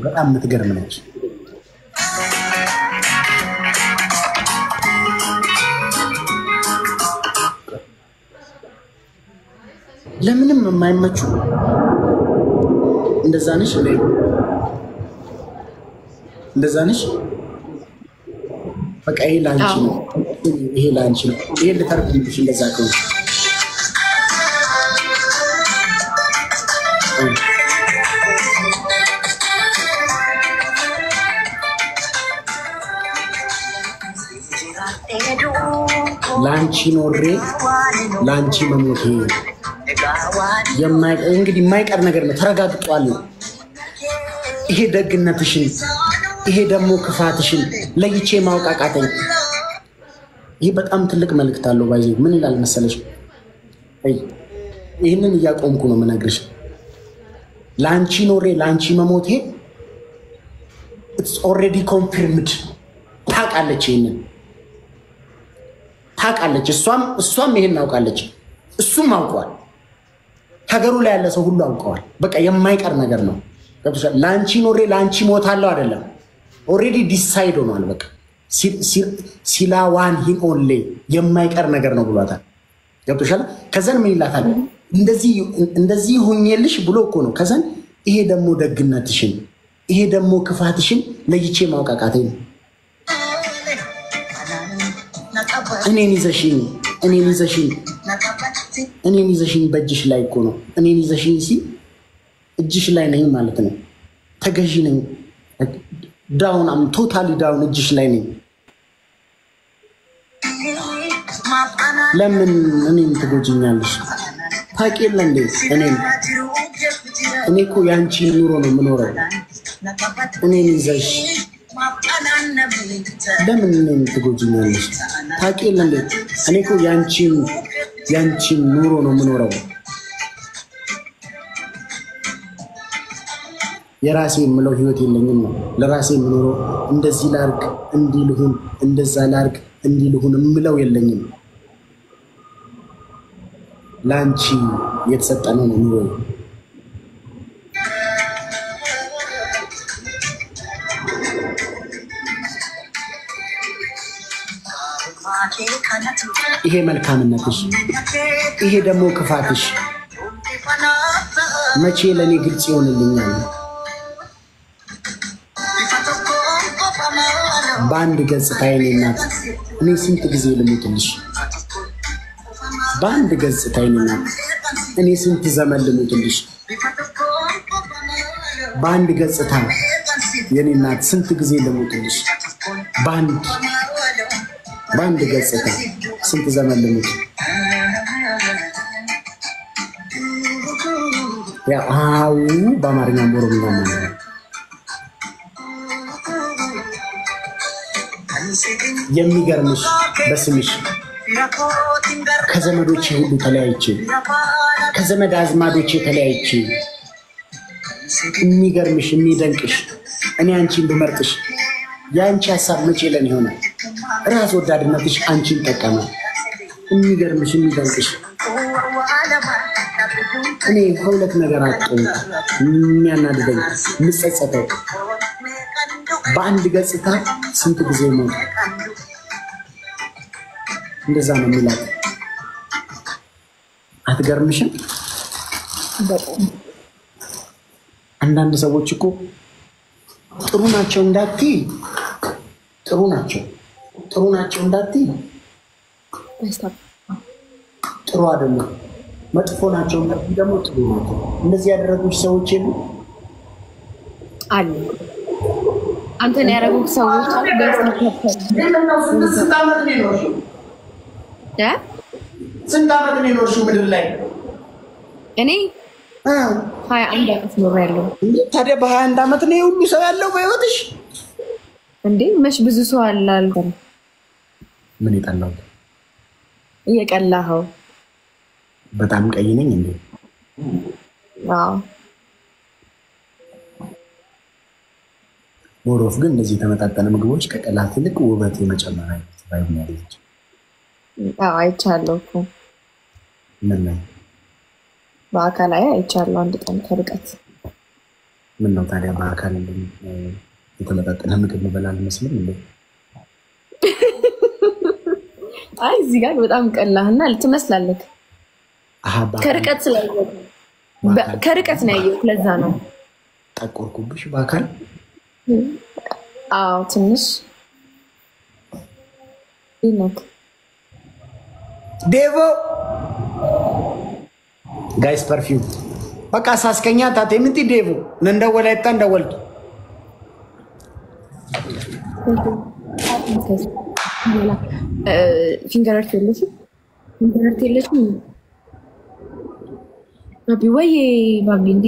በጣም የምትገርም ነች። ለምንም የማይመቹ እንደዛ ነሽ እንዴ? እንደዛ ነሽ። በቃ ይሄ ላንቺ ነው፣ ይሄ ላንቺ ነው። ይሄ ልተርጉምልሽ እንደዛ ከሆነ ላንቺ ኖሬ ላንቺ መሞቴ እንግዲህ የማይቀር ነገር ነው፣ ተረጋግጧል ነው። ይሄ ደግነትሽን ይሄ ደግሞ ክፋትሽን ለይቼ ማወቅ አቃተኝ። ይሄ በጣም ትልቅ መልእክት አለው። ባይዘ ምን ይላል መሰለሽ? ይህንን እያቆምኩ ነው የምነግርሽ። ላንቺ ኖሬ ላንቺ መሞቴ it's already confirmed። ታውቃለች፣ ይሄንን ታውቃለች። እሷም ይሄን አውቃለች፣ እሱም አውቀዋል። ሀገሩ ላይ ያለ ሰው ሁሉ አውቀዋል። በቃ የማይቀር ነገር ነው። ገብቶሻል? ላንቺ ኖሬ ላንቺ ሞታለሁ አይደለም፣ ኦልሬዲ ዲሳይድ ሆኗል። በቃ ሲላዋን ሂን ኦንሌ የማይቀር ነገር ነው ብሏታል። ገብቶሻል? ከዛን ምን ይላታል? እንደዚህ ሁኝልሽ ብሎ እኮ ነው። ከዛን ይሄ ደግሞ ደግነትሽን ይሄ ደግሞ ክፋትሽን ለይቼ ማወቅ አቃተኝ። እኔን ይዘሽኝ በእጅሽ ላይ እኮ ነው። እኔን ይዘሽኝ ሲል እጅሽ ላይ ነኝ ማለት ነው። ተገዢ ነኝ። ዳውን አም ቶታሊ ዳውን እጅሽ ላይ ነኝ። ለምን እኔን ትጎጂኛለሽ? ታውቂ የለ እንዴ? እኔ እኮ ያንቺ ኑሮ ነው የምኖረው። እኔን ይዘሽ ለምን እኔን ትጎጂኛለሽ? ታውቂ የለ እንዴ? እኔ እኮ ያንቺን ኑሮ ነው የምኖረው። የራሴ የምለው ህይወት የለኝም ነው። ለራሴ የምኖረው እንደዚህ ላርግ፣ እንዲህ ልሁን፣ እንደዛ ላርግ፣ እንዲህ ልሁን የምለው የለኝም። ላንቺ የተሰጠነው ነው ኑሮ። ይሄ መልካምነትሽ፣ ይሄ ደግሞ ክፋትሽ መቼ ለኔ ግልጽ ይሆንልኛል? በአንድ ገጽታዬ እኔ እናት እኔ ስንት ጊዜ ልሙትልሽ? በአንድ ገጽታዬ እኔ እናት እኔ ስንት ዘመን ልሙትልሽ? በአንድ ገጽታ የኔ እናት ስንት ጊዜ ልሙትልሽ? በአንድ ገጽታ ስንት ዘመን ልሙት? ያው በአማርኛ ቦሮኛ ማለት ነው። የሚገርምሽ በስምሽ ከዘመዶቼ ሁሉ ተለያይቼ ከዘመድ አዝማዶቼ ተለያይቼ የሚገርምሽ የሚደንቅሽ እኔ አንቺን ብመርጥሽ ያንቺ ሐሳብ መቼ ለኔ ሆነ? ራስ ወዳድነትሽ አንቺን ጠቀመ። የሚገርምሽ የሚደንቅሽ እኔ ከሁለት ነገር አጥቶ የሚያናድደኝ ምጸጸተው በአንድ ገጽታ ስንት ጊዜ ሞት እንደዛ ነው የሚላት። አትገርምሽም? በጣም አንዳንድ ሰዎች እኮ ጥሩ ናቸው እንዳትይ ጥሩ ናቸው እንዳትይ ጥሩ አይደለም፣ መጥፎ ናቸው እንዳትይ ደግሞ ጥሩ ናቸው። እንደዚህ ያደረጉሽ ሰዎች የሉ አሉ። አንተን ያደረጉት ሰዎች ስንት ዓመት ነው የኖርሽው ምድር ላይ? እኔ 21 ዓመት ኖሬያለሁ። ታዲያ በ21 ዓመት ነው ሁሉ ሰው ያለው በህይወትሽ እንዴ? መች ብዙ ሰው አለ አልኩኝ። ምን ይጠላው? እየቀላኸው በጣም ቀይ ነኝ እንዴ? አዎ። ሞሮፍ ግን እንደዚህ የተመጣጠነ ምግቦች ከቀላት ይልቅ ውበት የመጨመር አይነት ባይሆን ያለች። አዎ አይቻለሁ እኮ። ምን ላይ? በአካል ላይ አይቻለሁ አንድ ቀን ከርቀት ምን ነው ታዲያ በአካል የተመጣጠነ ምግብ መበላል መስልም እንዴ? አይ እዚህ ጋር በጣም ቀላህና ልትመስላለህ። ከርቀት ስላየው ከርቀት ነው ያየው፣ ለዛ ነው ጠቆርኩብሽ በአካል። አዎ ትንሽ ይነክ ዴቮ ጋይስ ፐርፊውም በቃ ሳስከኛ ታቴ ምንት ዴቮ እንደወላ ይጣ እንደወልቱ ፊንገር ቴለሽ ባቢ ወይ ባቢ እንዴ